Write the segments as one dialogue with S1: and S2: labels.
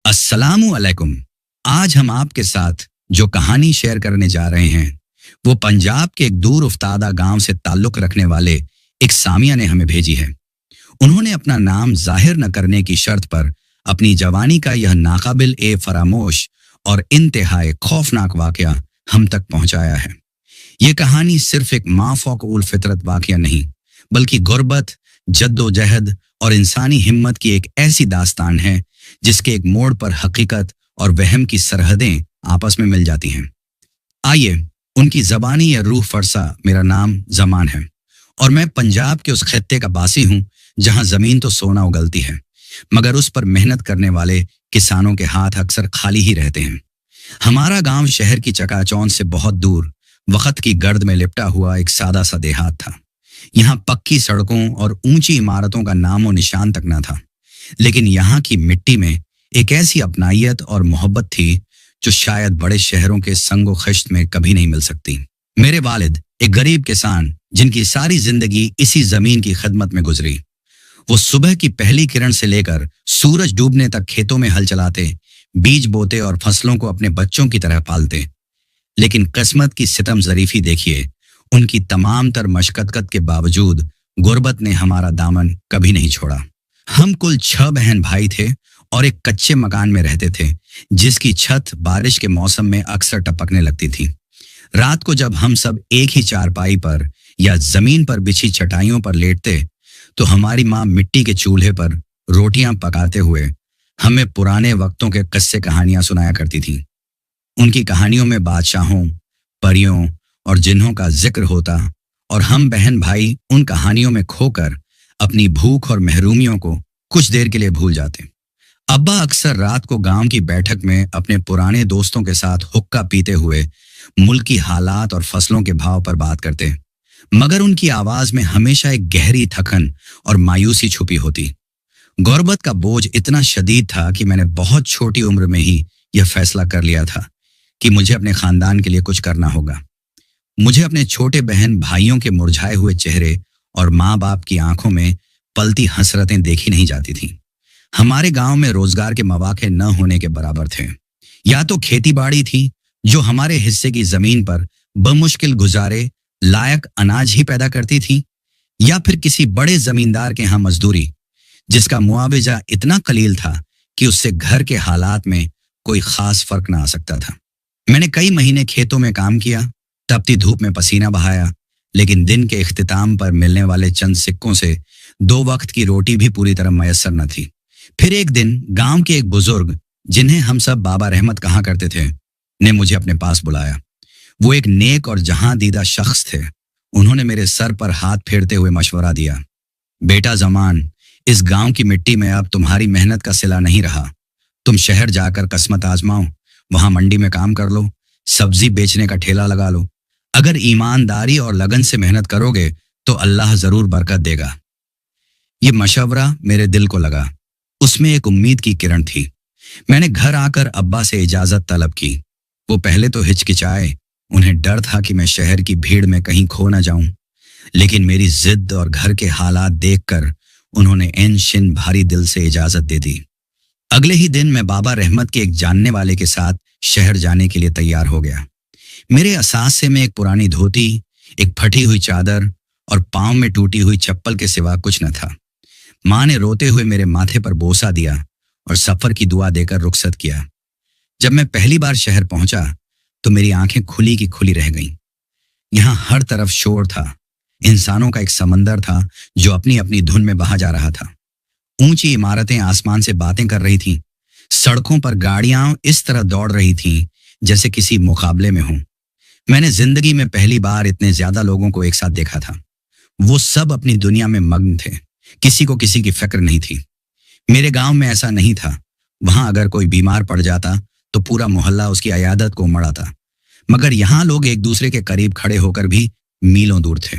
S1: अस्सलामु अलैकुम। आज हम आपके साथ जो कहानी शेयर करने जा रहे हैं वो पंजाब के एक दूर उफ्तादा गांव से ताल्लुक रखने वाले एक सामिया ने हमें भेजी है। उन्होंने अपना नाम जाहिर न करने की शर्त पर अपनी जवानी का यह नाकाबिल ए फरामोश और इंतहाई खौफनाक वाकया हम तक पहुंचाया है। ये कहानी सिर्फ एक माफौकूल फितरत वाकया नहीं, बल्कि गुर्बत, जद्दोजहद और इंसानी हिम्मत की एक ऐसी दास्तान है जिसके एक मोड़ पर हकीकत और वहम की सरहदें आपस में मिल जाती हैं। आइए, उनकी जबानी या रूह फरसा मेरा नाम जमान है और मैं पंजाब के उस खित्ते का बासी हूं जहां जमीन तो सोना उगलती है, मगर उस पर मेहनत करने वाले किसानों के हाथ अक्सर खाली ही रहते हैं। हमारा गांव शहर की चकाचौंध से बहुत दूर वक्त की गर्द में लिपटा हुआ एक सादा सा देहात था। यहाँ पक्की सड़कों और ऊंची इमारतों का नामो निशान तक न था, लेकिन यहाँ की मिट्टी में एक ऐसी अपनाइयत और मोहब्बत थी जो शायद बड़े शहरों के संगो खश्त में कभी नहीं मिल सकती। मेरे वालिद एक गरीब किसान जिनकी सारी जिंदगी इसी जमीन की खिदमत में गुजरी। वो सुबह की पहली किरण से लेकर सूरज डूबने तक खेतों में हल चलाते, बीज बोते और फसलों को अपने बच्चों की तरह पालते। लेकिन किस्मत की सितम जरीफी देखिए, उनकी तमाम तर मशक्कत के बावजूद गुर्बत ने हमारा दामन कभी नहीं छोड़ा। हम कुल 6 बहन भाई थे और एक कच्चे मकान में रहते थे जिसकी छत बारिश के मौसम में अक्सर टपकने लगती थी। रात को जब हम सब एक ही चारपाई पर या जमीन पर बिछी चटाइयों पर लेटते तो हमारी माँ मिट्टी के चूल्हे पर रोटियां पकाते हुए हमें पुराने वक्तों के किस्से कहानियां सुनाया करती थी। उनकी कहानियों में बादशाहों, परियों और जिन्हों का जिक्र होता और हम बहन भाई उन कहानियों में खोकर अपनी भूख और महरूमियों को कुछ देर के लिए भूल जाते। अब्बा अक्सर रात को गांव की बैठक में अपने पुराने दोस्तों के साथ हुक्का पीते हुए मुल्क की हालात और फसलों के भाव पर बात करते, मगर उनकी आवाज में हमेशा एक गहरी थकन और मायूसी छुपी होती। गुर्बत का बोझ इतना शदीद था कि मैंने बहुत छोटी उम्र में ही यह फैसला कर लिया था कि मुझे अपने खानदान के लिए कुछ करना होगा। मुझे अपने छोटे बहन भाइयों के मुरझाए हुए चेहरे और माँ बाप की आंखों में पलती हसरतें देखी नहीं जाती थीं। हमारे गांव में रोजगार के मौके न होने के बराबर थे। या तो खेती बाड़ी थी जो हमारे हिस्से की जमीन पर बमुश्किल गुजारे लायक अनाज ही पैदा करती थी, या फिर किसी बड़े जमींदार के यहाँ मजदूरी जिसका मुआवजा इतना कलील था कि उससे घर के हालात में कोई खास फर्क ना आ सकता था। मैंने कई महीने खेतों में काम किया, तपती धूप में पसीना बहाया, लेकिन दिन के इख्तिताम पर मिलने वाले चंद सिक्कों से 2 वक्त की रोटी भी पूरी तरह मयसर न थी। फिर एक दिन गांव के एक बुजुर्ग, जिन्हें हम सब बाबा रहमत कहा करते थे, ने मुझे अपने पास बुलाया। वो एक नेक और जहां दीदा शख्स थे। उन्होंने मेरे सर पर हाथ फेरते हुए मशवरा दिया, बेटा जमान, इस गांव की मिट्टी में अब तुम्हारी मेहनत का सिला नहीं रहा। तुम शहर जाकर किस्मत आजमाओ, वहां मंडी में काम कर लो, सब्जी बेचने का ठेला लगा लो। अगर ईमानदारी और लगन से मेहनत करोगे तो अल्लाह जरूर बरकत देगा। ये मशवरा मेरे दिल को लगा। उसमें एक उम्मीद की किरण थी। मैंने घर आकर अब्बा से इजाजत तलब की। वो पहले तो हिचकिचाए, उन्हें डर था कि मैं शहर की भीड़ में कहीं खो न जाऊं, लेकिन मेरी जिद और घर के हालात देखकर उन्होंने एन शिन भारी दिल से इजाजत दे दी। अगले ही दिन मैं बाबा रहमत के एक जानने वाले के साथ शहर जाने के लिए तैयार हो गया। मेरे असासे में एक पुरानी धोती, एक फटी हुई चादर और पांव में टूटी हुई चप्पल के सिवा कुछ न था। माँ ने रोते हुए मेरे माथे पर बोसा दिया और सफर की दुआ देकर रुखसत किया। जब मैं पहली बार शहर पहुंचा तो मेरी आंखें खुली की खुली रह गईं। यहाँ हर तरफ शोर था, इंसानों का एक समंदर था जो अपनी अपनी धुन में बहा जा रहा था। ऊंची इमारतें आसमान से बातें कर रही थीं। सड़कों पर गाड़ियां इस तरह दौड़ रही थीं जैसे किसी मुकाबले में हों। मैंने जिंदगी में पहली बार इतने ज्यादा लोगों को एक साथ देखा था। वो सब अपनी दुनिया में मग्न थे, किसी को किसी की फिक्र नहीं थी। मेरे गांव में ऐसा नहीं था। वहां अगर कोई बीमार पड़ जाता तो पूरा मोहल्ला उसकी अयादत को उमड़ आता, मगर यहाँ लोग एक दूसरे के करीब खड़े होकर भी मीलों दूर थे।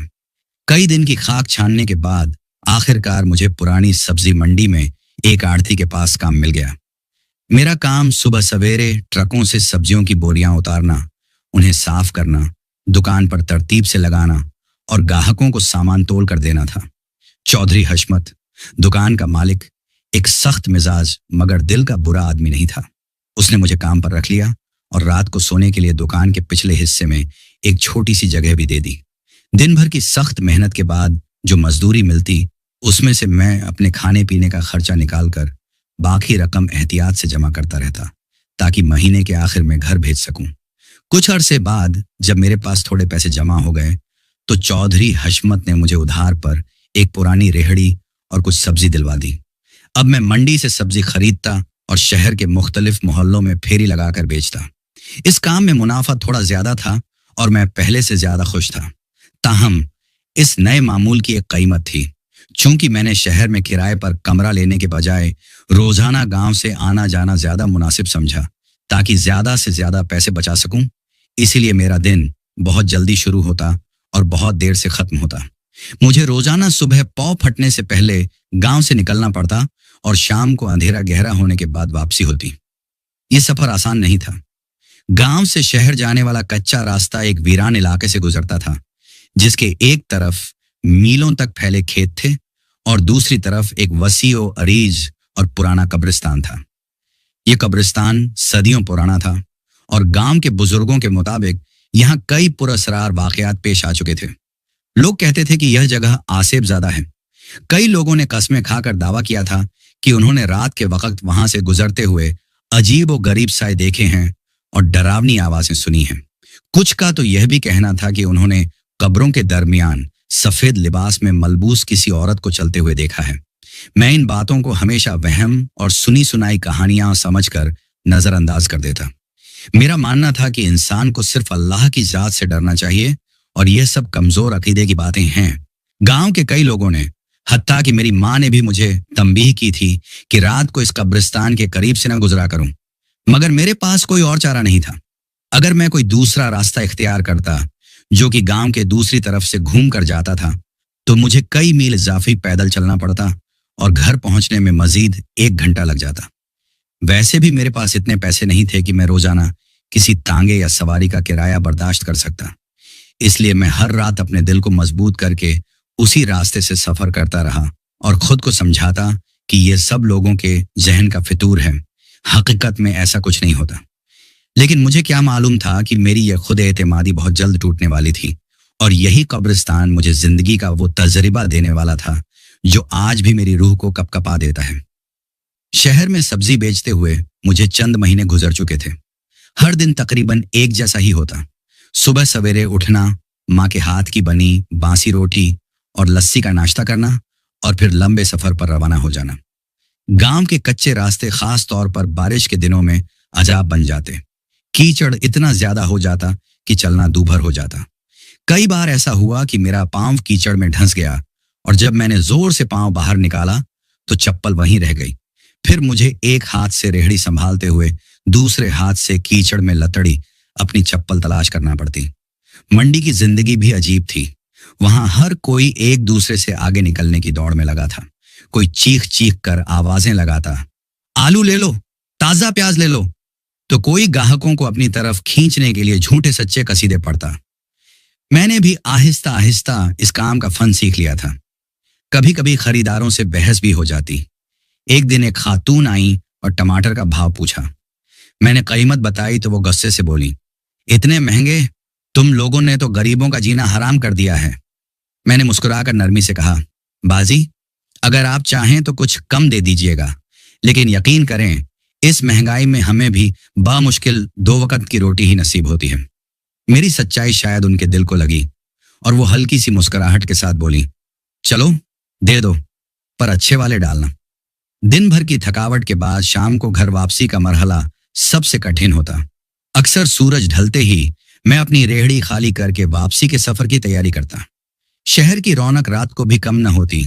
S1: कई दिन की खाक छानने के बाद आखिरकार मुझे पुरानी सब्जी मंडी में एक आढ़ती के पास काम मिल गया। मेरा काम सुबह सवेरे ट्रकों से सब्जियों की बोरियां उतारना, उन्हें साफ करना, दुकान पर तरतीब से लगाना और ग्राहकों को सामान तोल कर देना था। चौधरी हशमत, दुकान का मालिक, एक सख्त मिजाज मगर दिल का बुरा आदमी नहीं था। उसने मुझे काम पर रख लिया और रात को सोने के लिए दुकान के पिछले हिस्से में एक छोटी सी जगह भी दे दी। दिन भर की सख्त मेहनत के बाद जो मजदूरी मिलती, उसमें से मैं अपने खाने पीने का खर्चा निकालकर बाकी रकम एहतियात से जमा करता रहता, ताकि महीने के आखिर में घर भेज सकूं। कुछ अरसे बाद जब मेरे पास थोड़े पैसे जमा हो गए तो चौधरी हशमत ने मुझे उधार पर एक पुरानी रेहड़ी और कुछ सब्जी दिलवा दी। अब मैं मंडी से सब्जी खरीदता और शहर के मुख्तलिफ मोहल्लों में फेरी लगाकर बेचता। इस काम में मुनाफा थोड़ा ज्यादा था और मैं पहले से ज्यादा खुश था। ताहम इस नए मामूल की एक कीमत थी। चूंकि मैंने शहर में किराए पर कमरा लेने के बजाय रोजाना गांव से आना जाना ज्यादा मुनासिब समझा, ताकि ज्यादा से ज्यादा पैसे बचा सकूं। इसीलिए मेरा दिन बहुत जल्दी शुरू होता और बहुत देर से खत्म होता। मुझे रोजाना सुबह पौ फटने से पहले गांव से निकलना पड़ता और शाम को अंधेरा गहरा होने के बाद वापसी होती। ये सफर आसान नहीं था। गांव से शहर जाने वाला कच्चा रास्ता एक वीरान इलाके से गुजरता था, जिसके एक तरफ मीलों तक फैले खेत थे और दूसरी तरफ एक वसीओ अरीज और पुराना कब्रिस्तान था। ये कब्रिस्तान सदियों पुराना था और गांव के बुजुर्गों के मुताबिक यहाँ कई पुरअसरार वाकयात पेश आ चुके थे। लोग कहते थे कि यह जगह आसेब ज्यादा है। कई लोगों ने कस्में खाकर दावा किया था कि उन्होंने रात के वक्त वहां से गुजरते हुए अजीब और गरीब साए देखे हैं और डरावनी आवाजें सुनी हैं। कुछ का तो यह भी कहना था कि उन्होंने कब्रों के दरमियान सफेद लिबास में मलबूस किसी औरत को चलते हुए देखा है। मैं इन बातों को हमेशा वहम और सुनी सुनाई कहानियां समझकर नजरअंदाज कर देता। मेरा मानना था कि इंसान को सिर्फ अल्लाह की जात से डरना चाहिए और यह सब कमजोर अकीदे की बातें हैं। गांव के कई लोगों ने, हत्ता कि मेरी माँ ने भी मुझे तंबीह की थी कि रात को इस कब्रिस्तान के करीब से न गुजरा करूं, मगर मेरे पास कोई और चारा नहीं था। अगर मैं कोई दूसरा रास्ता इख्तियार करता जो कि गांव के दूसरी तरफ से घूम कर जाता था, तो मुझे कई मील इजाफी पैदल चलना पड़ता और घर पहुंचने में मजीद 1 घंटा लग जाता। वैसे भी मेरे पास इतने पैसे नहीं थे कि मैं रोजाना किसी तांगे या सवारी का किराया बर्दाश्त कर सकता। इसलिए मैं हर रात अपने दिल को मजबूत करके उसी रास्ते से सफर करता रहा और खुद को समझाता कि यह सब लोगों के जहन का फितूर है, हकीकत में ऐसा कुछ नहीं होता। लेकिन मुझे क्या मालूम था कि मेरी यह खुद एतमादी बहुत जल्द टूटने वाली थी और यही कब्रिस्तान मुझे जिंदगी का वो तजर्बा देने वाला था जो आज भी मेरी रूह को कपकपा देता है। शहर में सब्जी बेचते हुए मुझे चंद महीने गुजर चुके थे। हर दिन तकरीबन एक जैसा ही होता। सुबह सवेरे उठना, माँ के हाथ की बनी बासी रोटी और लस्सी का नाश्ता करना और फिर लंबे सफर पर रवाना हो जाना। गांव के कच्चे रास्ते खास तौर पर बारिश के दिनों में अजाब बन जाते। कीचड़ इतना ज्यादा हो जाता कि चलना दूभर हो जाता। कई बार ऐसा हुआ कि मेरा पांव कीचड़ में धंस गया और जब मैंने जोर से पांव बाहर निकाला तो चप्पल वहीं रह गई। फिर मुझे एक हाथ से रेहड़ी संभालते हुए दूसरे हाथ से कीचड़ में लतड़ी अपनी चप्पल तलाश करना पड़ती। मंडी की जिंदगी भी अजीब थी। वहां हर कोई एक दूसरे से आगे निकलने की दौड़ में लगा था। कोई चीख चीख कर आवाजें लगाता, आलू ले लो, ताजा प्याज ले लो, तो कोई ग्राहकों को अपनी तरफ खींचने के लिए झूठे सच्चे कसीदे पढ़ता। मैंने भी आहिस्ता आहिस्ता इस काम का फन सीख लिया था। कभी कभी खरीदारों से बहस भी हो जाती। एक दिन एक खातून आई और टमाटर का भाव पूछा। मैंने कीमत बताई तो वो गुस्से से बोली, इतने महंगे? तुम लोगों ने तो गरीबों का जीना हराम कर दिया है। मैंने मुस्कुराकर नरमी से कहा, बाजी, अगर आप चाहें तो कुछ कम दे दीजिएगा, लेकिन यकीन करें इस महंगाई में हमें भी बामुश्किल 2 वक्त की रोटी ही नसीब होती है। मेरी सच्चाई शायद उनके दिल को लगी और वो हल्की सी मुस्कुराहट के साथ बोली, चलो दे दो, पर अच्छे वाले डालना। दिन भर की थकावट के बाद शाम को घर वापसी का मरहला सबसे कठिन होता। अक्सर सूरज ढलते ही मैं अपनी रेहड़ी खाली करके वापसी के सफर की तैयारी करता। शहर की रौनक रात को भी कम न होती,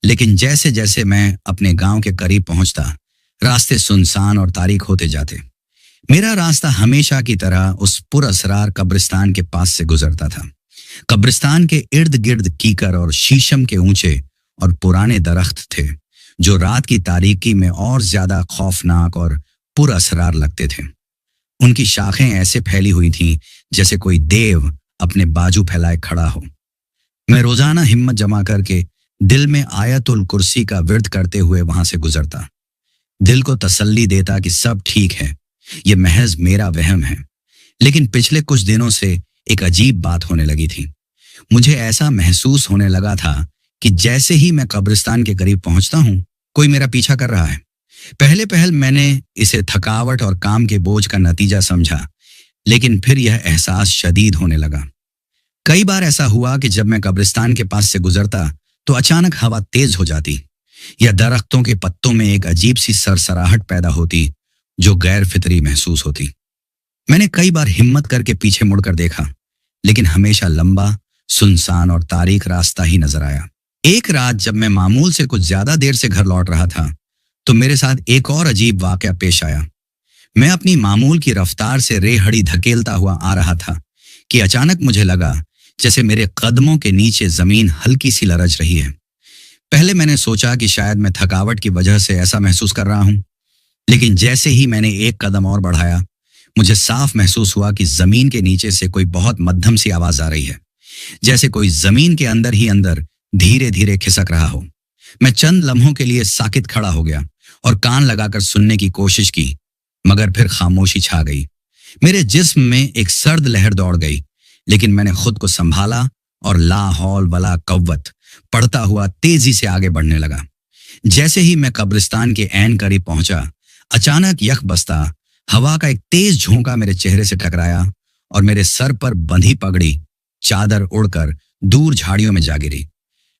S1: लेकिन जैसे जैसे मैं अपने गांव के करीब पहुंचता, रास्ते सुनसान और तारीक होते जाते। मेरा रास्ता हमेशा की तरह उस पुरअसरार कब्रिस्तान के पास से गुजरता था। कब्रिस्तान के इर्द गिर्द कीकर और शीशम के ऊंचे और पुराने दरख्त थे जो रात की तारीकी में और ज्यादा खौफनाक और पुरअसरार लगते थे। उनकी शाखें ऐसे फैली हुई थीं जैसे कोई देव अपने बाजू फैलाए खड़ा हो। मैं रोजाना हिम्मत जमा करके दिल में आयतुल कुर्सी का विर्द करते हुए वहां से गुजरता। दिल को तसल्ली देता कि सब ठीक है, ये महज मेरा वहम है। लेकिन पिछले कुछ दिनों से एक अजीब बात होने लगी थी। मुझे ऐसा महसूस होने लगा था कि जैसे ही मैं कब्रिस्तान के करीब पहुंचता हूं, कोई मेरा पीछा कर रहा है। पहले पहल मैंने इसे थकावट और काम के बोझ का नतीजा समझा, लेकिन फिर यह एहसास शदीद होने लगा। कई बार ऐसा हुआ कि जब मैं कब्रिस्तान के पास से गुजरता तो अचानक हवा तेज हो जाती या दरख्तों के पत्तों में एक अजीब सी सरसराहट पैदा होती जो गैर फितरी महसूस होती। मैंने कई बार हिम्मत करके पीछे मुड़कर देखा, लेकिन हमेशा लंबा, सुनसान और तारीख रास्ता ही नजर आया। एक रात जब मैं मामूल से कुछ ज्यादा देर से घर लौट रहा था तो मेरे साथ एक और अजीब वाकया पेश आया। मैं अपनी मामूल की रफ्तार से रेहड़ी धकेलता हुआ आ रहा था कि अचानक मुझे लगा जैसे मेरे कदमों के नीचे जमीन हल्की सी लरज रही है। पहले मैंने सोचा कि शायद मैं थकावट की वजह से ऐसा महसूस कर रहा हूं, लेकिन जैसे ही मैंने एक कदम और बढ़ाया, मुझे साफ महसूस हुआ कि जमीन के नीचे से कोई बहुत मध्यम सी आवाज आ रही है, जैसे कोई जमीन के अंदर ही अंदर धीरे धीरे खिसक रहा हो। मैं चंद लम्हों के लिए साकित खड़ा हो गया और कान लगाकर सुनने की कोशिश की, मगर फिर खामोशी छा गई। मेरे जिस्म में एक सर्द लहर दौड़ गई, लेकिन मैंने खुद को संभाला और ला हौल वला कव्वत पढ़ता हुआ तेजी से आगे बढ़ने लगा। जैसे ही मैं कब्रिस्तान के ऐन करीब पहुंचा, अचानक यख बस्ता हवा का एक तेज झोंका मेरे चेहरे से टकराया और मेरे सर पर बंधी पगड़ी चादर उड़कर दूर झाड़ियों में जा गिरी।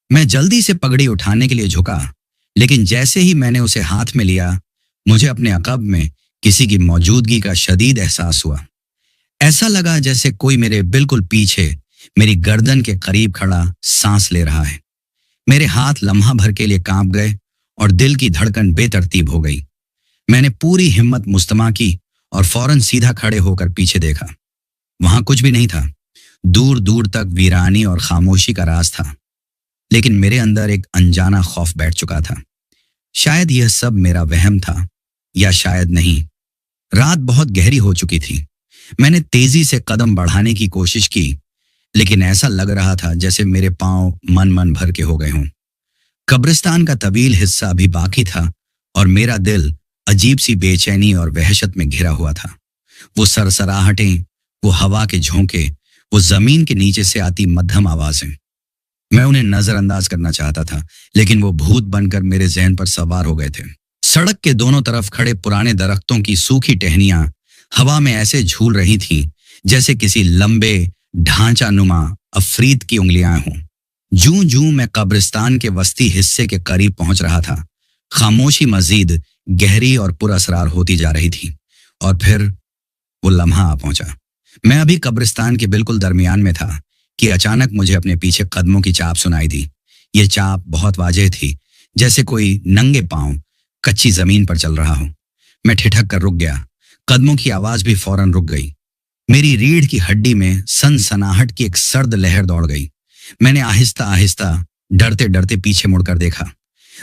S1: मैं जल्दी से पगड़ी उठाने के लिए झुका, लेकिन जैसे ही मैंने उसे हाथ में लिया, मुझे अपने अकब में किसी की मौजूदगी का शदीद एहसास हुआ। ऐसा लगा जैसे कोई मेरे बिल्कुल पीछे मेरी गर्दन के करीब खड़ा सांस ले रहा है। मेरे हाथ लम्हा भर के लिए कांप गए और दिल की धड़कन बेतरतीब हो गई। मैंने पूरी हिम्मत मुस्तमा की और फौरन सीधा खड़े होकर पीछे देखा। वहां कुछ भी नहीं था। दूर दूर तक वीरानी और खामोशी का राज था, लेकिन मेरे अंदर एक अनजाना खौफ बैठ चुका था। शायद यह सब मेरा वहम था, या शायद नहीं। रात बहुत गहरी हो चुकी थी। मैंने तेजी से कदम बढ़ाने की कोशिश की, लेकिन ऐसा लग रहा था जैसे मेरे पांव मन मन भर के हो गए हों। कब्रिस्तान का तवील हिस्सा अभी बाकी था और मेरा दिल अजीब सी बेचैनी और वहशत में घिरा हुआ था। वो सरसराहटें, वो हवा के झोंके, वो जमीन के नीचे से आती मध्यम आवाजें, मैं उन्हें नजरअंदाज करना चाहता था, लेकिन वो भूत बनकर मेरे जहन पर सवार हो गए थे। सड़क के दोनों तरफ खड़े पुराने दरख्तों की सूखी टहनियां हवा में ऐसे झूल रही थीं जैसे किसी लंबे ढांचा नुमा अफरीद की उंगलियां हों। जूं जूं मैं कब्रिस्तान के वस्ती हिस्से के करीब पहुंच रहा था, खामोशी मजीद गहरी और पुरअसरार होती जा रही थी। और फिर वो लम्हा आ पहुंचा। मैं अभी कब्रिस्तान के बिल्कुल दरमियान में था कि अचानक मुझे अपने पीछे कदमों की चाप सुनाई दी। ये चाप बहुत वाज़ेह थी, जैसे कोई नंगे पांव कच्ची जमीन पर चल रहा हो। मैं ठिठक कर रुक गया। कदमों की आवाज भी फौरन रुक गई। मेरी रीढ़ की हड्डी में सनसनाहट की एक सर्द लहर दौड़ गई। मैंने आहिस्ता आहिस्ता डरते डरते पीछे मुड़कर देखा,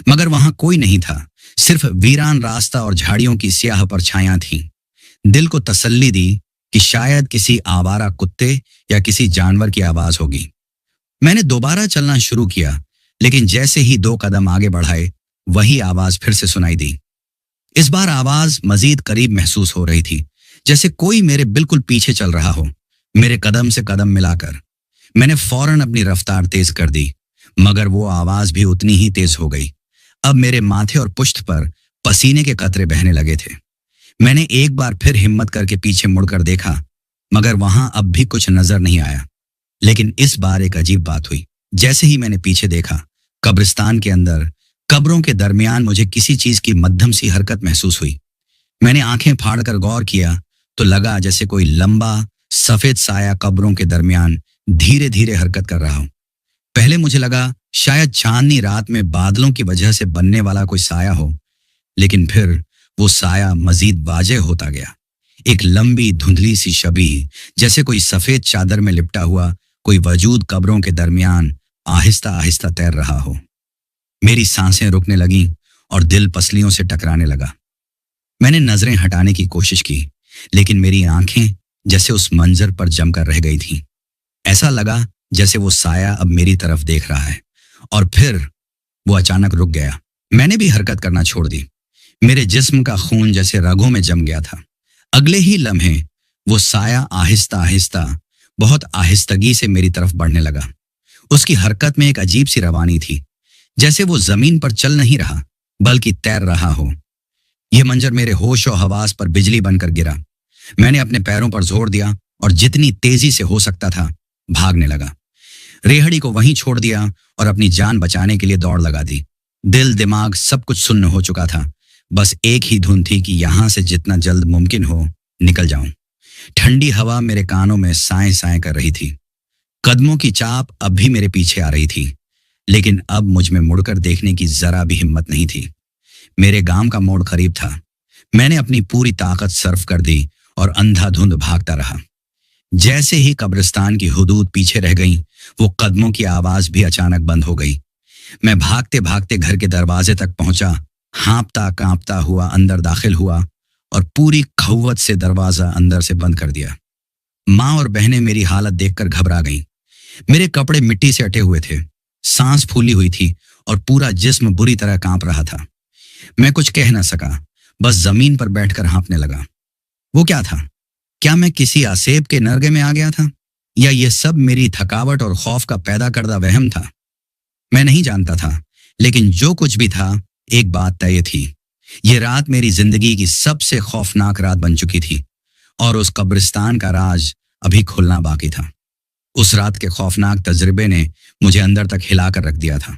S1: मगर वहां कोई नहीं था। सिर्फ वीरान रास्ता और झाड़ियों की स्याह परछायां थीं। दिल को तसल्ली दी कि शायद किसी आवारा कुत्ते या किसी जानवर की आवाज होगी। मैंने दोबारा चलना शुरू किया, लेकिन जैसे ही 2 कदम आगे बढ़ाए, वही आवाज फिर से सुनाई दी। इस बार आवाज मजीद करीब महसूस हो रही थी, जैसे कोई मेरे बिल्कुल पीछे चल रहा हो, मेरे कदम से कदम मिलाकर। मैंने फौरन अपनी रफ्तार तेज कर दी, मगर वो आवाज भी उतनी ही तेज हो गई। अब मेरे माथे और पुष्ट पर पसीने के कतरे बहने लगे थे। मैंने एक बार फिर हिम्मत करके पीछे मुड़कर देखा, मगर वहां अब भी कुछ नजर नहीं आया। लेकिन इस बार एक अजीब बात हुई। जैसे ही मैंने पीछे देखा, कब्रिस्तान के अंदर कब्रों के दरमियान मुझे किसी चीज की मध्यम सी हरकत महसूस हुई। मैंने आंखें फाड़कर गौर किया तो लगा जैसे कोई लंबा सफेद साया कब्रों के दरमियान धीरे धीरे हरकत कर रहा हो। पहले मुझे लगा शायद चांदनी रात में बादलों की वजह से बनने वाला कोई साया हो, लेकिन फिर वो साया मजीद वाज़ेह होता गया। एक लंबी धुंधली सी शबीह, जैसे कोई सफेद चादर में लिपटा हुआ कोई वजूद कब्रों के दरमियान आहिस्ता आहिस्ता तैर रहा हो। मेरी सांसें रुकने लगीं और दिल पसलियों से टकराने लगा। मैंने नजरें हटाने की कोशिश की, लेकिन मेरी आंखें जैसे उस मंजर पर जमकर रह गई थीं। ऐसा लगा जैसे वो साया अब मेरी तरफ देख रहा है। और फिर वो अचानक रुक गया। मैंने भी हरकत करना छोड़ दी। मेरे जिस्म का खून जैसे रगों में जम गया था। अगले ही लम्हे वो साया आहिस्ता आहिस्ता, बहुत आहिस्तगी से मेरी तरफ बढ़ने लगा। उसकी हरकत में एक अजीब सी रवानी थी, जैसे वो जमीन पर चल नहीं रहा बल्कि तैर रहा हो। यह मंजर मेरे होश और हवास पर बिजली बनकर गिरा। मैंने अपने पैरों पर जोर दिया और जितनी तेजी से हो सकता था भागने लगा। रेहड़ी को वहीं छोड़ दिया और अपनी जान बचाने के लिए दौड़ लगा दी। दिल दिमाग सब कुछ सुन्न हो चुका था। बस एक ही धुन थी कि यहां से जितना जल्द मुमकिन हो निकल जाऊं। ठंडी हवा मेरे कानों में साए साए कर रही थी। कदमों की चाप अब भी मेरे पीछे आ रही थी, लेकिन अब मुझ में मुड़कर देखने की जरा भी हिम्मत नहीं थी। मेरे गांव का मोड़ करीब था। मैंने अपनी पूरी ताकत सर्फ कर दी और अंधाधुंध भागता रहा। जैसे ही कब्रिस्तान की हुदूद पीछे रह गई, वो कदमों की आवाज भी अचानक बंद हो गई। मैं भागते भागते घर के दरवाजे तक पहुंचा, हाँपता कांपता हुआ अंदर दाखिल हुआ और पूरी खौवत से दरवाजा अंदर से बंद कर दिया। माँ और बहनें मेरी हालत देखकर घबरा गईं। मेरे कपड़े मिट्टी से अटे हुए थे, सांस फूली हुई थी और पूरा जिस्म बुरी तरह कांप रहा था। मैं कुछ कह न सका, बस जमीन पर बैठकर हाँफने लगा। वो क्या था? क्या मैं किसी आसेब के नरगे में आ गया था, या ये सब मेरी थकावट और खौफ का पैदा करदा वहम था? मैं नहीं जानता था, लेकिन जो कुछ भी था, एक बात तय थी। ये रात मेरी जिंदगी की सबसे खौफनाक रात बन चुकी थी और उस कब्रिस्तान का राज अभी खुलना बाकी था। उस रात के खौफनाक तजुर्बे ने मुझे अंदर तक हिलाकर रख दिया था।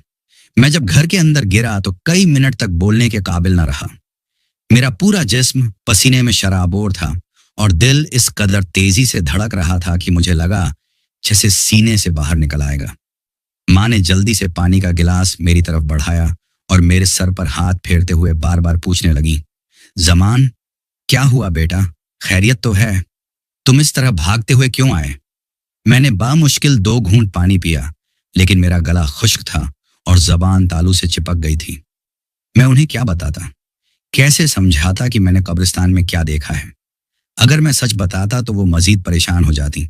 S1: मैं जब घर के अंदर गिरा तो कई मिनट तक बोलने के काबिल न रहा। मेरा पूरा जिस्म पसीने में शराबोर था और दिल इस कदर तेजी से धड़क रहा था कि मुझे लगा जैसे सीने से बाहर निकल आएगा। माँ ने जल्दी से पानी का गिलास मेरी तरफ बढ़ाया और मेरे सर पर हाथ फेरते हुए बार बार पूछने लगी, जमान, क्या हुआ बेटा? खैरियत तो है? तुम इस तरह भागते हुए क्यों आए? मैंने बामुश्किल 2 घूंट पानी पिया, लेकिन मेरा गला खुश्क था और जबान तालू से चिपक गई थी। मैं उन्हें क्या बताता, कैसे समझाता कि मैंने कब्रिस्तान में क्या देखा है? अगर मैं सच बताता तो वो मजीद परेशान हो जाती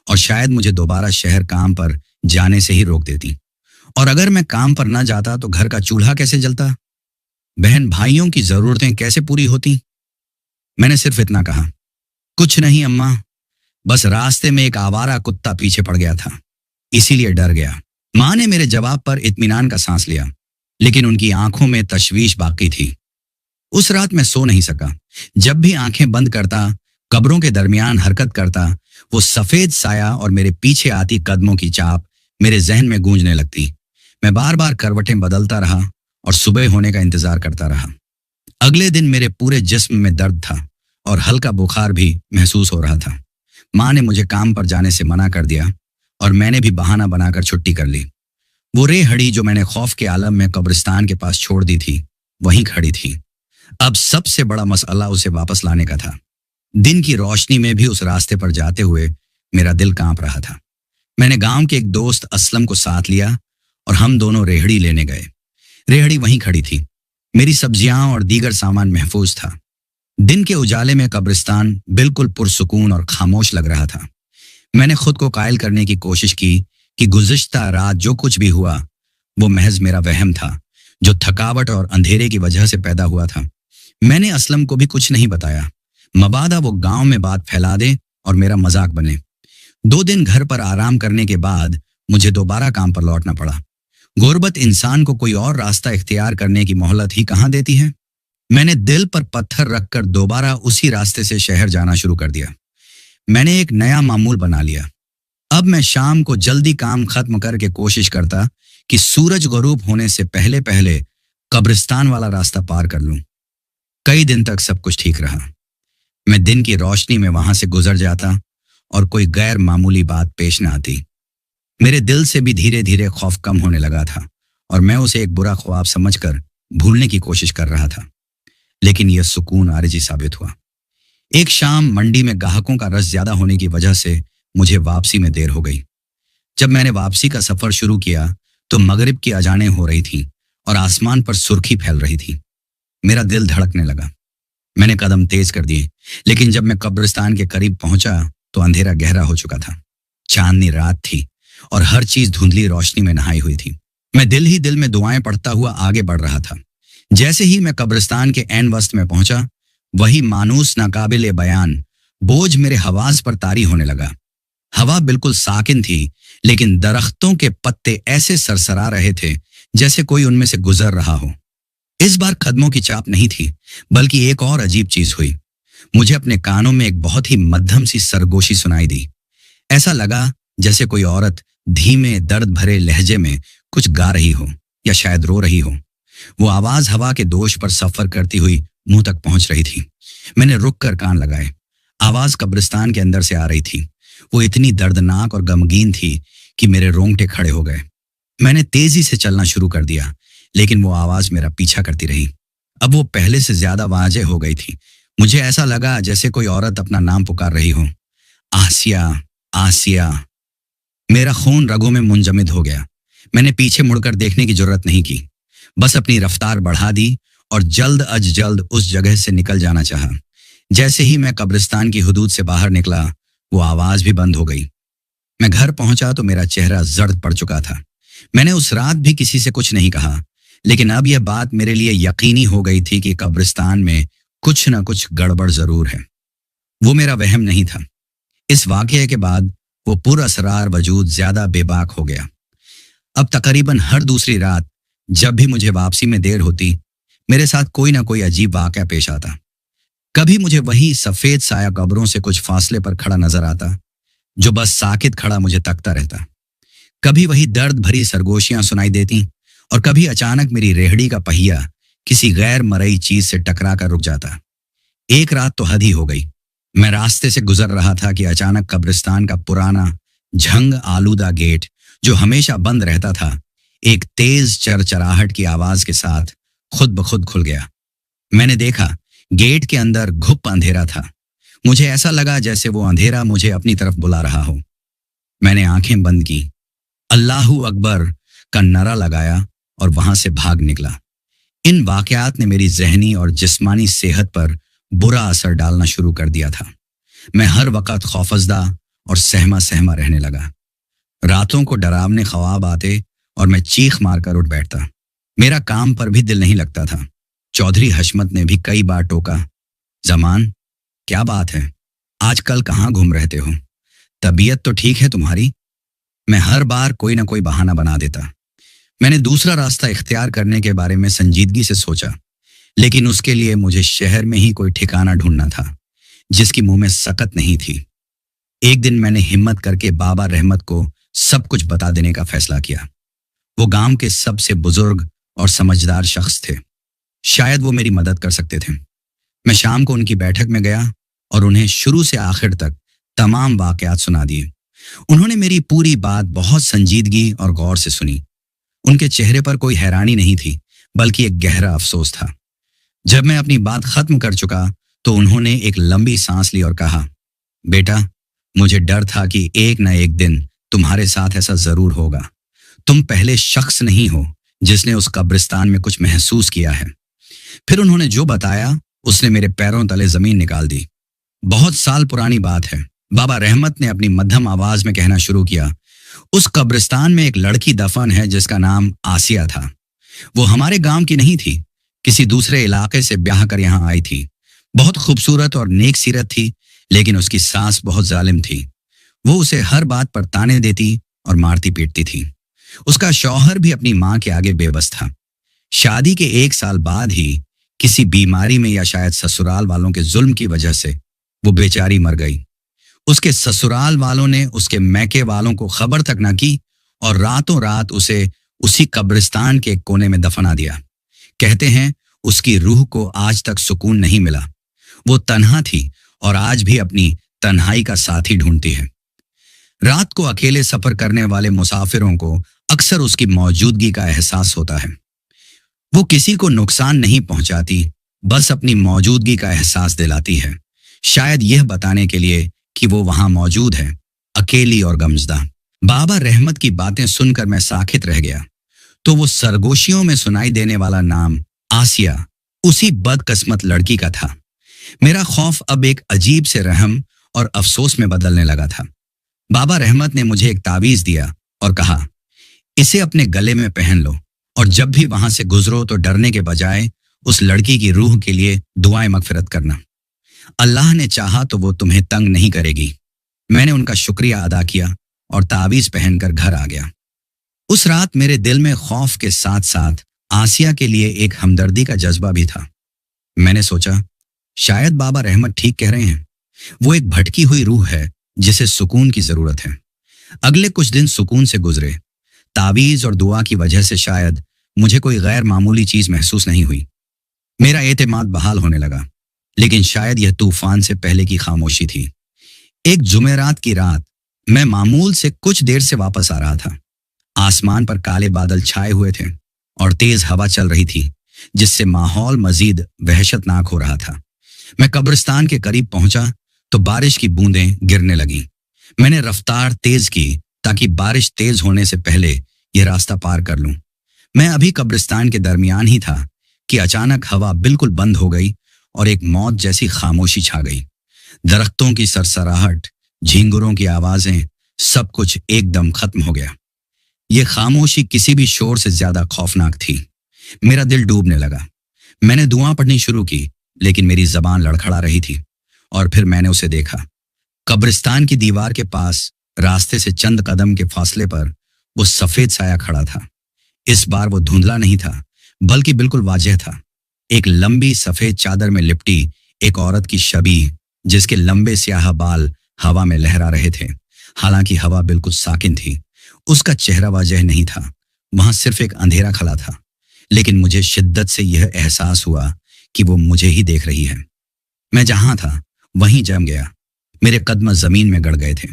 S1: और शायद मुझे दोबारा शहर काम पर जाने से ही रोक देती। और अगर मैं काम पर ना जाता तो घर का चूल्हा कैसे जलता? बहन भाइयों की जरूरतें कैसे पूरी होती? मैंने सिर्फ इतना कहा, कुछ नहीं अम्मा, बस रास्ते में एक आवारा कुत्ता पीछे पड़ गया था, इसीलिए डर गया। माँ ने मेरे जवाब पर इत्मीनान का सांस लिया, लेकिन उनकी आंखों में तशवीश बाकी थी। उस रात मैं सो नहीं सका। जब भी आंखें बंद करता, कब्रों के दरमियान हरकत करता, वो सफेद साया और मेरे पीछे आती कदमों की चाप मेरे जहन में गूंजने लगती। मैं बार बार करवटें बदलता रहा और सुबह होने का इंतजार करता रहा। अगले दिन मेरे पूरे जिस्म में दर्द था और हल्का बुखार भी महसूस हो रहा था। माँ ने मुझे काम पर जाने से मना कर दिया और मैंने भी बहाना बनाकर छुट्टी कर ली। वो रेहड़ी जो मैंने खौफ के आलम में कब्रिस्तान के पास छोड़ दी थी, वहीं खड़ी थी। अब सबसे बड़ा मसला उसे वापस लाने का था। दिन की रोशनी में भी उस रास्ते पर जाते हुए मेरा दिल कांप रहा था। मैंने गांव के एक दोस्त असलम को साथ लिया और हम दोनों रेहड़ी लेने गए। रेहड़ी वहीं खड़ी थी। मेरी सब्जियां और दीगर सामान महफूज था। दिन के उजाले में कब्रिस्तान बिल्कुल पुरसुकून और खामोश लग रहा था। मैंने खुद को कायल करने की कोशिश की कि गुज़िश्ता रात जो कुछ भी हुआ वो महज मेरा वहम था, जो थकावट और अंधेरे की वजह से पैदा हुआ था। मैंने असलम को भी कुछ नहीं बताया, मबादा वो गांव में बात फैला दे और मेरा मजाक बने। 2 दिन घर पर आराम करने के बाद मुझे दोबारा काम पर लौटना पड़ा। गुर्बत इंसान को कोई और रास्ता इख्तियार करने की मोहलत ही कहाँ देती है। मैंने दिल पर पत्थर रखकर दोबारा उसी रास्ते से शहर जाना शुरू कर दिया। मैंने एक नया मामूल बना लिया। अब मैं शाम को जल्दी काम खत्म करके कोशिश करता कि सूरज गरूब होने से पहले पहले कब्रिस्तान वाला रास्ता पार कर लूं। कई दिन तक सब कुछ ठीक रहा। मैं दिन की रोशनी में वहां से गुजर जाता और कोई गैर मामूली बात पेश न आती। मेरे दिल से भी धीरे धीरे खौफ कम होने लगा था और मैं उसे एक बुरा ख्वाब समझकर भूलने की कोशिश कर रहा था, लेकिन यह सुकून आरजी साबित हुआ। एक शाम मंडी में ग्राहकों का रश ज्यादा होने की वजह से मुझे वापसी में देर हो गई। जब मैंने वापसी का सफर शुरू किया तो मगरिब की अजानें हो रही थी और आसमान पर सुर्खी फैल रही थी। मेरा दिल धड़कने लगा। मैंने कदम तेज कर दिए, लेकिन जब मैं कब्रिस्तान के करीब पहुंचा तो अंधेरा गहरा हो चुका था। चांदनी रात थी और हर चीज धुंधली रोशनी में नहाई हुई थी। मैं दिल ही दिल में दुआएं पढ़ता हुआ आगे बढ़ रहा था। जैसे ही मैं कब्रिस्तान के ऐन वस्त में पहुंचा, वही मानूस नाकाबिले बयान बोझ मेरे हवास पर तारी होने लगा। हवा बिल्कुल साकिन थी, लेकिन दरख्तों के पत्ते ऐसे सरसरा रहे थे जैसे कोई उनमें से गुजर रहा हो। इस बार कदमों की चाप नहीं थी, बल्कि एक और अजीब चीज हुई। मुझे अपने कानों में एक बहुत ही मध्यम सी सरगोशी सुनाई दी। ऐसा लगा जैसे कोई औरत धीमे दर्द भरे लहजे में कुछ गा रही हो या शायद रो रही हो। वो आवाज हवा के दोष पर सफर करती हुई मुंह तक पहुंच रही थी। मैंने रुक कर कान लगाए। आवाज कब्रिस्तान के अंदर से आ रही थी। वो इतनी दर्दनाक और गमगीन थी कि मेरे रोंगटे खड़े हो गए। मैंने तेजी से चलना शुरू कर दिया, लेकिन वो आवाज मेरा पीछा करती रही। अब वो पहले से ज्यादा वाज़ेह हो गई थी। मुझे ऐसा लगा जैसे कोई औरत अपना नाम पुकार रही हो, आसिया, आसिया। मेरा खून रगों में मुंजमद हो गया। मैंने पीछे मुड़कर देखने की जरूरत नहीं की, बस अपनी रफ्तार बढ़ा दी और जल्द अज जल्द उस जगह से निकल जाना चाहा। जैसे ही मैं कब्रिस्तान की हुदूद से बाहर निकला, वो आवाज भी बंद हो गई। मैं घर पहुंचा तो मेरा चेहरा जर्द पड़ चुका था। मैंने उस रात भी किसी से कुछ नहीं कहा, लेकिन अब यह बात मेरे लिए यकीनी हो गई थी कि कब्रिस्तान में कुछ न कुछ गड़बड़ जरूर है। वो मेरा वहम नहीं था। इस वाकये के बाद वो पुरअसरार वजूद ज्यादा बेबाक हो गया। अब तकरीबन हर दूसरी रात जब भी मुझे वापसी में देर होती, मेरे साथ कोई ना कोई अजीब वाकया पेश आता। कभी मुझे वही सफेद साया कब्रों से कुछ फासले पर खड़ा नजर आता, जो बस साकित खड़ा मुझे तकता रहता। कभी वही दर्द भरी सरगोशियां सुनाई देती, और कभी अचानक मेरी रेहड़ी का पहिया किसी गैर मरई चीज से टकरा कर रुक जाता। एक रात तो हद ही हो गई। मैं रास्ते से गुजर रहा था कि अचानक कब्रिस्तान का पुराना झंग आलूदा गेट, जो हमेशा बंद रहता था, एक तेज चरचराहट की आवाज के साथ खुद ब खुद खुल गया। मैंने देखा गेट के अंदर घुप अंधेरा था। मुझे ऐसा लगा जैसे वो अंधेरा मुझे अपनी तरफ बुला रहा हो। मैंने आंखें बंद की, अल्लाहू अकबर का नारा लगाया और वहां से भाग निकला। इन वाकयात ने मेरी जहनी और जिस्मानी सेहत पर बुरा असर डालना शुरू कर दिया था। मैं हर वक्त खौफजदा और सहमा सहमा रहने लगा। रातों को डरावने ख्वाब आते और मैं चीख मारकर उठ बैठता। मेरा काम पर भी दिल नहीं लगता था। चौधरी हशमत ने भी कई बार टोका, जमान क्या बात है, आजकल कहाँ घूम रहते हो? तबीयत तो ठीक है तुम्हारी? मैं हर बार कोई ना कोई बहाना बना देता। मैंने दूसरा रास्ता इख्तियार करने के बारे में संजीदगी से सोचा, लेकिन उसके लिए मुझे शहर में ही कोई ठिकाना ढूंढना था जिसकी मुंह में सकत नहीं थी। एक दिन मैंने हिम्मत करके बाबा रहमत को सब कुछ बता देने का फैसला किया। वो गांव के सबसे बुजुर्ग और समझदार शख्स थे। शायद वो मेरी मदद कर सकते थे। मैं शाम को उनकी बैठक में गया और उन्हें शुरू से आखिर तक तमाम वाकयात सुना दिए। उन्होंने मेरी पूरी बात बहुत संजीदगी और गौर से सुनी। उनके चेहरे पर कोई हैरानी नहीं थी, बल्कि एक गहरा अफसोस था। जब मैं अपनी बात खत्म कर चुका तो उन्होंने एक लंबी सांस ली और कहा, बेटा, मुझे डर था कि एक न एक दिन तुम्हारे साथ ऐसा जरूर होगा। तुम पहले शख्स नहीं हो जिसने उस कब्रिस्तान में कुछ महसूस किया है। फिर उन्होंने जो बताया उसने मेरे पैरों तले जमीन निकाल दी। बहुत साल पुरानी बात है। बाबा रहमत ने अपनी मध्यम आवाज में कहना शुरू किया, उस कब्रिस्तान में एक लड़की दफन है जिसका नाम आसिया था। वो हमारे गांव की नहीं थी, किसी दूसरे इलाके से ब्याह कर यहाँ आई थी। बहुत खूबसूरत और नेक सीरत थी, लेकिन उसकी सास बहुत जालिम थी। वो उसे हर बात पर ताने देती और मारती पीटती थी। उसका शौहर भी अपनी माँ के आगे बेबस था। शादी के 1 साल बाद ही किसी बीमारी में या शायद ससुराल वालों के जुल्म की वजह से वो बेचारी मर गई। उसके ससुराल वालों ने उसके मैके वालों को खबर तक न की और रातों रात उसे उसी कब्रिस्तान के कोने में दफना दिया। कहते हैं उसकी रूह को आज तक सुकून नहीं मिला। वो तन्हा थी और आज भी अपनी तन्हाई का साथी ढूंढती है। रात को अकेले सफर करने वाले मुसाफिरों को अक्सर उसकी मौजूदगी का एहसास होता है। वो किसी को नुकसान नहीं पहुंचाती, बस अपनी मौजूदगी का एहसास दिलाती है, शायद यह बताने के लिए कि वो वहां मौजूद है, अकेली और गमजदा। बाबा रहमत की बातें सुनकर मैं साकित रह गया। तो वो सरगोशियों में सुनाई देने वाला नाम आसिया उसी बदकिस्मत लड़की का था। मेरा खौफ अब एक अजीब से रहम और अफसोस में बदलने लगा था। बाबा रहमत ने मुझे एक तावीज दिया और कहा, इसे अपने गले में पहन लो और जब भी वहां से गुजरो तो डरने के बजाय उस लड़की की रूह के लिए दुआएं मगफिरत करना। अल्लाह ने चाहा तो वो तुम्हें तंग नहीं करेगी। मैंने उनका शुक्रिया अदा किया और तावीज पहनकर घर आ गया। उस रात मेरे दिल में खौफ के साथ साथ आसिया के लिए एक हमदर्दी का जज्बा भी था। मैंने सोचा, शायद बाबा रहमत ठीक कह रहे हैं। वो एक भटकी हुई रूह है जिसे सुकून की जरूरत है। अगले कुछ दिन सुकून से गुजरे। तावीज और दुआ की वजह से शायद मुझे कोई गैर मामूली चीज महसूस नहीं हुई। मेरा एतमाद बहाल होने लगा, लेकिन शायद यह तूफान से पहले की खामोशी थी। एक जुमेरात की रात मैं मामूल से कुछ देर से वापस आ रहा था। आसमान पर काले बादल छाए हुए थे और तेज हवा चल रही थी, जिससे माहौल मजीद वहशतनाक हो रहा था। मैं कब्रिस्तान के करीब पहुंचा तो बारिश की बूंदें गिरने लगीं। मैंने रफ्तार तेज की ताकि बारिश तेज होने से पहले यह रास्ता पार कर लूं। मैं अभी कब्रिस्तान के दरमियान ही था कि अचानक हवा बिल्कुल बंद हो गई और एक मौत जैसी खामोशी छा गई। दरख्तों की सरसराहट, झींगुरों की आवाजें, सब कुछ एकदम खत्म हो गया। ये खामोशी किसी भी शोर से ज्यादा खौफनाक थी। मेरा दिल डूबने लगा। मैंने दुआ पढ़नी शुरू की, लेकिन मेरी जबान लड़खड़ा रही थी। और फिर मैंने उसे देखा। कब्रिस्तान की दीवार के पास रास्ते से चंद कदम के फासले पर वो सफेद साया खड़ा था। इस बार वो धुंधला नहीं था, बल्कि बिल्कुल वाजह था। एक लंबी सफेद चादर में लिपटी एक औरत की शबीह, जिसके लंबे स्याह बाल हवा में लहरा रहे थे। हालांकि हवा बिल्कुल साकिन थी। उसका चेहरा वाजह नहीं था, वहां सिर्फ एक अंधेरा खला था। लेकिन मुझे शिद्दत से यह एहसास हुआ कि वो मुझे ही देख रही है। मैं जहां था वहीं जम गया। मेरे कदम जमीन में गड़ गए थे।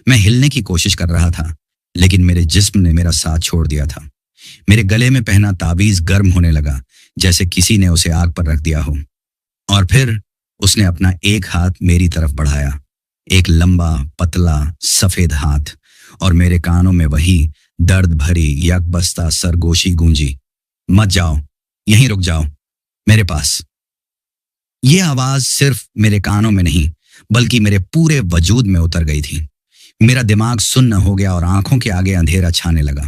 S1: मैं हिलने की कोशिश कर रहा था, लेकिन मेरे जिस्म ने मेरा साथ छोड़ दिया था। मेरे गले में पहना ताबीज गर्म होने लगा, जैसे किसी ने उसे आग पर रख दिया हो। और फिर उसने अपना एक हाथ मेरी तरफ बढ़ाया, एक लंबा पतला सफेद हाथ, और मेरे कानों में वही दर्द भरी यकबस्ता सरगोशी गूंजी, मत जाओ, यहीं रुक जाओ, मेरे पास। ये आवाज सिर्फ मेरे कानों में नहीं, बल्कि मेरे पूरे वजूद में उतर गई थी। मेरा दिमाग सुन्न हो गया और आंखों के आगे अंधेरा छाने लगा।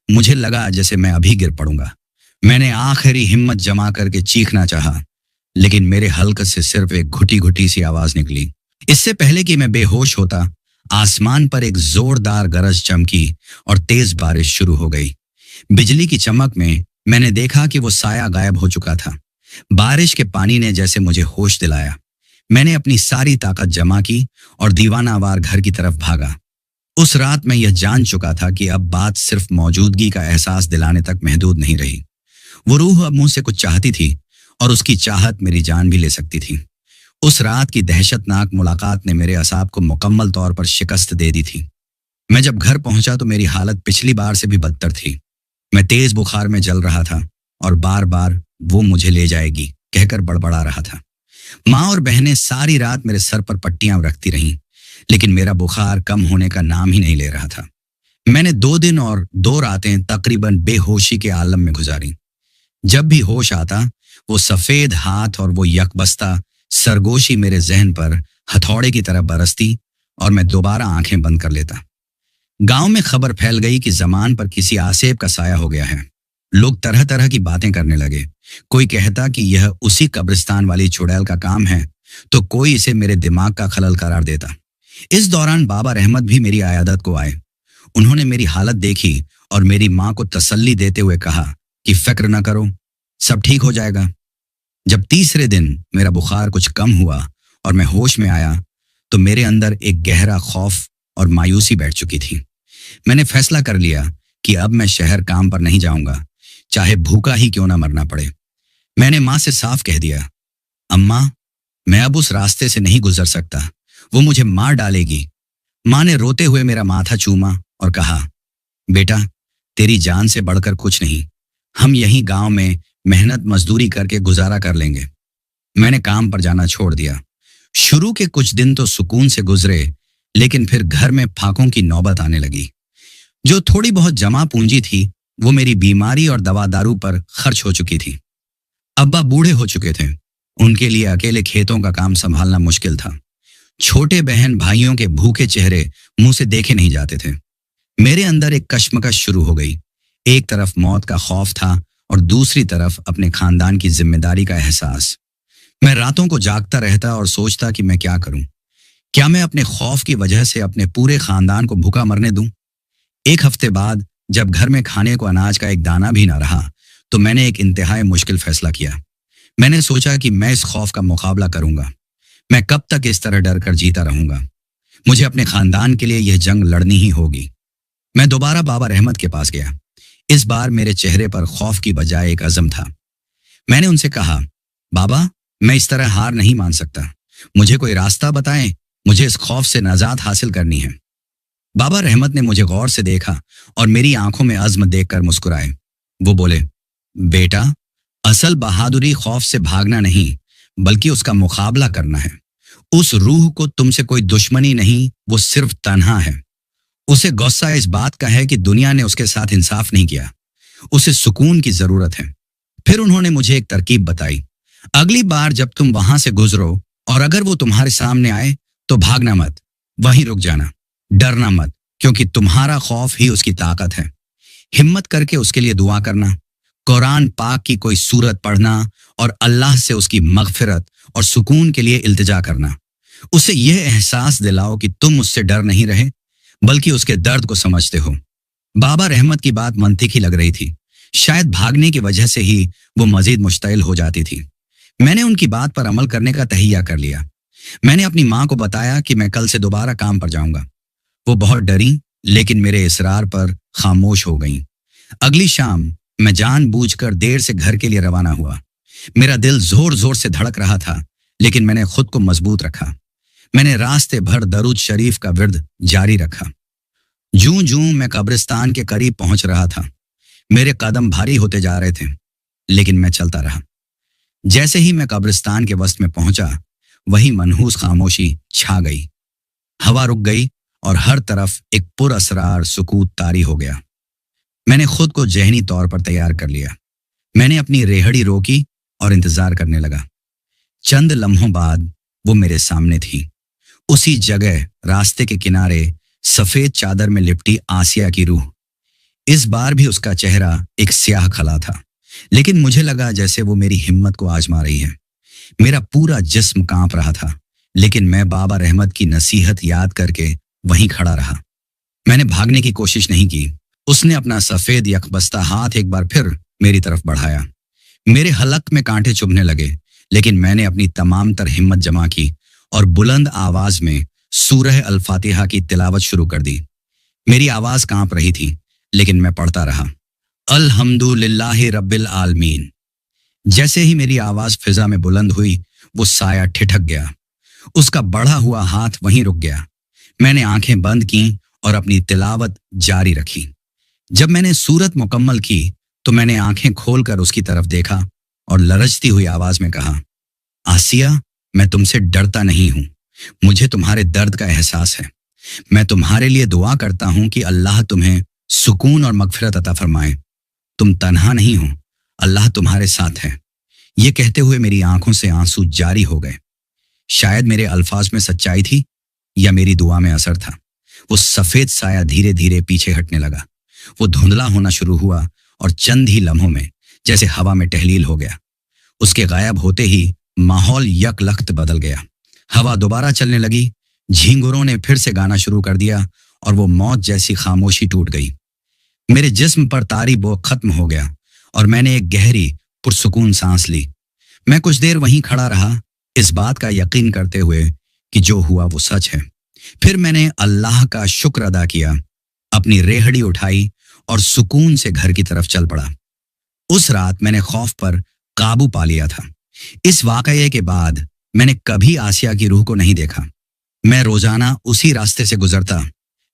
S1: मुझे लगा जैसे मैं अभी गिर पड़ूंगा। मैंने आखिरी हिम्मत जमा करके चीखना चाहा, लेकिन मेरे हल्क से सिर्फ एक घुटी घुटी सी आवाज निकली। इससे पहले कि मैं बेहोश होता, आसमान पर एक जोरदार गरज चमकी और तेज बारिश शुरू हो गई। बिजली की चमक में मैंने देखा कि वो साया गायब हो चुका था। बारिश के पानी ने जैसे मुझे होश दिलाया। मैंने अपनी सारी ताकत जमा की और दीवानावार घर की तरफ भागा। उस रात मैं यह जान चुका था कि अब बात सिर्फ मौजूदगी का एहसास दिलाने तक महदूद नहीं रही। वो रूह अब मुझसे कुछ चाहती थी और उसकी चाहत मेरी जान भी ले सकती थी। उस रात की दहशतनाक मुलाकात ने मेरे असाब को मुकम्मल तौर पर शिकस्त दे दी थी। मैं जब घर पहुंचा तो मेरी हालत पिछली बार से भी बदतर थी। मैं तेज बुखार में जल रहा था और बार बार वो मुझे ले जाएगी कहकर बड़बड़ा रहा था। माँ और बहनें सारी रात मेरे सर पर पट्टियां रखती रहीं, लेकिन मेरा बुखार कम होने का नाम ही नहीं ले रहा था। मैंने 2 दिन और 2 रातें तकरीबन बेहोशी के आलम में गुजारी। जब भी होश आता, वो सफेद हाथ और वो यकबस्ता सरगोशी मेरे जहन पर हथौड़े की तरह बरसती और मैं दोबारा आंखें बंद कर लेता। गांव में खबर फैल गई कि जमान पर किसी आसेब का साया हो गया है। लोग तरह तरह की बातें करने लगे। कोई कहता कि यह उसी कब्रिस्तान वाली चुड़ैल का काम है, तो कोई इसे मेरे दिमाग का खलल करार देता। इस दौरान बाबा रहमत भी मेरी आयादत को आए। उन्होंने मेरी हालत देखी और मेरी माँ को तसल्ली देते हुए कहा कि फिक्र न करो, सब ठीक हो जाएगा। जब तीसरे दिन मेरा बुखार कुछ कम हुआ और मैं होश में आया, तो मेरे अंदर एक गहरा खौफ और मायूसी बैठ चुकी थी। मैंने फैसला कर लिया कि अब मैं शहर काम पर नहीं जाऊंगा, चाहे भूखा ही क्यों ना मरना पड़े। मैंने माँ से साफ कह दिया, अम्मा, मैं अब उस रास्ते से नहीं गुजर सकता, वो मुझे मार डालेगी। माँ ने रोते हुए मेरा माथा चूमा और कहा, बेटा, तेरी जान से बढ़कर कुछ नहीं, हम यहीं गांव में मेहनत मजदूरी करके गुजारा कर लेंगे। मैंने काम पर जाना छोड़ दिया। शुरू के कुछ दिन तो सुकून से गुजरे, लेकिन फिर घर में फाकों की नौबत आने लगी। जो थोड़ी बहुत जमा पूंजी थी, वो मेरी बीमारी और दवा दारू पर खर्च हो चुकी थी। अब्बा बूढ़े हो चुके थे। उनके लिए अकेले खेतों का काम संभालना मुश्किल था। छोटे बहन भाइयों के भूखे चेहरे मुंह से देखे नहीं जाते थे। मेरे अंदर एक कश्मकश शुरू हो गई। एक तरफ मौत का खौफ था और दूसरी तरफ अपने खानदान की जिम्मेदारी का एहसास। मैं रातों को जागता रहता और सोचता कि मैं क्या करूं। क्या मैं अपने खौफ की वजह से अपने पूरे खानदान को भूखा मरने दूं? एक हफ्ते बाद जब घर में खाने को अनाज का एक दाना भी ना रहा, तो मैंने एक इंतहाई मुश्किल फैसला किया। मैंने सोचा कि मैं इस खौफ का मुकाबला करूंगा। मैं कब तक इस तरह डर कर जीता रहूंगा? मुझे अपने खानदान के लिए यह जंग लड़नी ही होगी। मैं दोबारा बाबा रहमत के पास गया। इस बार मेरे चेहरे पर खौफ की बजाय एक अज़म था। मैंने उनसे कहा, बाबा, मैं इस तरह हार नहीं मान सकता। मुझे कोई रास्ता बताएं। मुझे इस खौफ से निजात हासिल करनी है। बाबा रहमत ने मुझे गौर से देखा और मेरी आंखों में अज़्म देखकर मुस्कुराए। वो बोले, बेटा, असल बहादुरी खौफ से भागना नहीं, बल्कि उसका मुकाबला करना है। उस रूह को तुमसे कोई दुश्मनी नहीं, वो सिर्फ तन्हा है। उसे गुस्सा इस बात का है कि दुनिया ने उसके साथ इंसाफ नहीं किया। उसे सुकून की जरूरत है। फिर उन्होंने मुझे एक तरकीब बताई। अगली बार जब तुम वहां से गुजरो और अगर वो तुम्हारे सामने आए तो भागना मत, वहीं रुक जाना। डरना मत, क्योंकि तुम्हारा खौफ ही उसकी ताकत है। हिम्मत करके उसके लिए दुआ करना, कुरान पाक की कोई सूरत पढ़ना और अल्लाह से उसकी मगफिरत और सुकून के लिए इल्तिजा करना। उसे यह एहसास दिलाओ कि तुम उससे डर नहीं रहे, बल्कि उसके दर्द को समझते हो। बाबा रहमत की बात मंतिकी लग रही थी। शायद भागने की वजह से ही वो मजीद मुश्तइल हो जाती थी। मैंने उनकी बात पर अमल करने का तहिया कर लिया। मैंने अपनी माँ को बताया कि मैं कल से दोबारा काम पर जाऊंगा। वो बहुत डरी, लेकिन मेरे इसरार पर खामोश हो गईं। अगली शाम मैं जानबूझकर देर से घर के लिए रवाना हुआ। मेरा दिल जोर जोर से धड़क रहा था, लेकिन मैंने खुद को मजबूत रखा। मैंने रास्ते भर दरूद शरीफ का विर्द जारी रखा। जूं जूं मैं कब्रिस्तान के करीब पहुंच रहा था, मेरे कदम भारी होते जा रहे थे, लेकिन मैं चलता रहा। जैसे ही मैं कब्रिस्तान के वस्त में पहुंचा, वही मनहूस खामोशी छा गई। हवा रुक गई और हर तरफ एक पुरअसरार सुकूत तारी हो गया। मैंने खुद को जहनी तौर पर तैयार कर लिया। मैंने अपनी रेहड़ी रोकी और इंतजार करने लगा। चंद लम्हों बाद वो मेरे सामने थी। उसी जगह रास्ते के किनारे सफेद चादर में लिपटी आसिया की रूह। इस बार भी उसका चेहरा एक स्याह खला था, लेकिन मुझे लगा जैसे वो मेरी हिम्मत को आजमा रही है। मेरा पूरा जिस्म कांप रहा था, लेकिन मैं बाबा रहमत की नसीहत याद करके वहीं खड़ा रहा। मैंने भागने की कोशिश नहीं की। उसने अपना सफेद यकबस्ता हाथ एक बार फिर मेरी तरफ बढ़ाया। मेरे हलक में कांटे चुभने लगे, लेकिन मैंने अपनी तमाम तर हिम्मत जमा की और बुलंद आवाज में सूरह अल फातिहा की तिलावत शुरू कर दी। मेरी आवाज कांप रही थी, लेकिन मैं पढ़ता रहा, अल्हम्दुलिल्लाहि रब्बिल आलमीन। जैसे ही मेरी आवाज फिजा में बुलंद हुई, वो साया ठिठक गया। उसका बढ़ा हुआ हाथ वहीं रुक गया। मैंने आंखें बंद की और अपनी तिलावत जारी रखी। जब मैंने सूरत मुकम्मल की तो मैंने आंखें खोलकर उसकी तरफ देखा और लरजती हुई आवाज में कहा, आसिया, मैं तुमसे डरता नहीं हूं। मुझे तुम्हारे दर्द का एहसास है। मैं तुम्हारे लिए दुआ करता हूं कि अल्लाह तुम्हें सुकून और मगफिरत अता फरमाए। तुम तन्हा नहीं हो, अल्लाह तुम्हारे साथ है। ये कहते हुए मेरी आंखों से आंसू जारी हो गए। शायद मेरे अल्फाज में सच्चाई थी या मेरी दुआ में असर था। वो सफेद साया धीरे धीरे पीछे हटने लगा। वो धुंधला होना शुरू हुआ और चंद ही लम्हों में जैसे हवा में टहलील हो गया। उसके गायब होते ही माहौल यकलख्त बदल गया। हवा दोबारा चलने लगी। झींगुरों ने फिर से गाना शुरू कर दिया और वो मौत जैसी खामोशी टूट गई। मेरे जिस्म पर तारी बोझ खत्म हो गया और मैंने एक गहरी पुरसुकून सांस ली। मैं कुछ देर वहीं खड़ा रहा, इस बात का यकीन करते हुए कि जो हुआ वो सच है। फिर मैंने अल्लाह का शुक्र अदा किया, अपनी रेहड़ी उठाई और सुकून से घर की तरफ चल पड़ा। उस रात मैंने खौफ पर काबू पा लिया था। इस वाकये के बाद मैंने कभी आसिया की रूह को नहीं देखा। मैं रोजाना उसी रास्ते से गुजरता,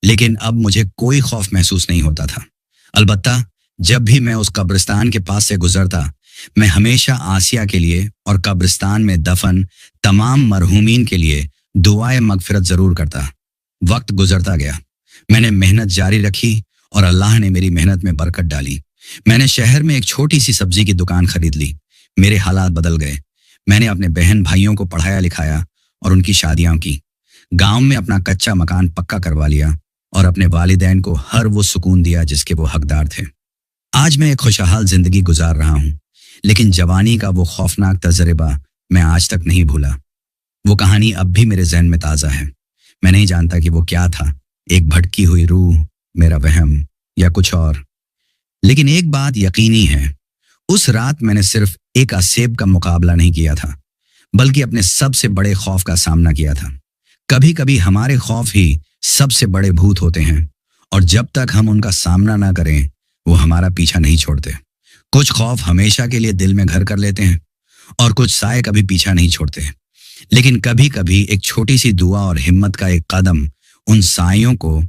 S1: लेकिन अब मुझे कोई खौफ महसूस नहीं होता था। अलबत्ता जब भी मैं उस कब्रिस्तान के पास से गुजरता, मैं हमेशा आसिया के लिए और कब्रिस्तान में दफन तमाम मरहूमीन के लिए दुआए मगफिरत जरूर करता। वक्त गुजरता गया। मैंने मेहनत जारी रखी और अल्लाह ने मेरी मेहनत में बरकत डाली। मैंने शहर में एक छोटी सी सब्जी की दुकान खरीद ली। मेरे हालात बदल गए। मैंने अपने बहन भाइयों को पढ़ाया लिखाया और उनकी शादियां की। गांव में अपना कच्चा मकान पक्का करवा लिया और अपने वालिदैन को हर वो सुकून दिया जिसके वो हकदार थे। आज मैं एक खुशहाल जिंदगी गुजार रहा हूँ, लेकिन जवानी का वो खौफनाक तजर्बा मैं आज तक नहीं भूला। वो कहानी अब भी मेरे जहन में ताज़ा है। मैं नहीं जानता कि वो क्या था, एक भटकी हुई रूह, मेरा वहम या कुछ और। लेकिन एक बात यकीनी है, उस रात मैंने सिर्फ एक असेब का मुकाबला नहीं किया था, बल्कि अपने सबसे बड़े खौफ का सामना किया था। कभी कभी हमारे खौफ ही सबसे बड़े भूत होते हैं, और जब तक हम उनका सामना ना करें वो हमारा पीछा नहीं छोड़ते। कुछ खौफ हमेशा के लिए दिल में घर कर लेते हैं, और कुछ साए कभी पीछा नहीं छोड़ते। लेकिन कभी कभी एक छोटी सी दुआ और हिम्मत का एक कदम उन सायों को